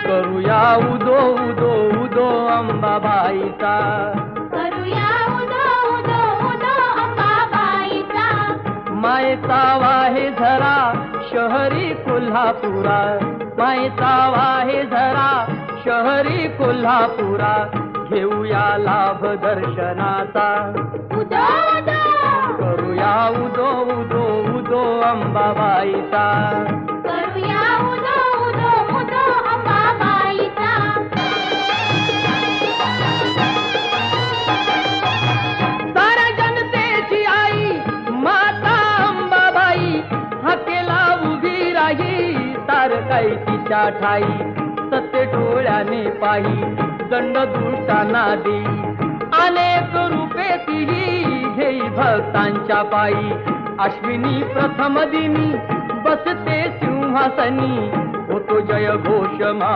करूया उदो उदो उदो अंबाबाईचा, करूया उदो उदो उदो अंबाबाईचा. मायेचा वाहे झरा शहरी कोल्हापुरा, मायेचा वाहे झरा शहरी कोल्हापुरा, घेऊया लाभ दर्शनाचा. उदो उदो करूया उदो उदो उदो अंबाबाईचा. करूया उदो उदो उदो अंबाबाईचा. साऱ्या जनतेची आई माता अंबाबाई, हाकेला उभी राही तारकाई तिच्या ठाई. सत्य डोळ्याने पाही दंड दुष्टांना देई, अनेक रूपे तिही घेई भक्तांच्या पायी. अश्विनी प्रथम दिनी बसते सिंहासनी, होतो जय घोष मा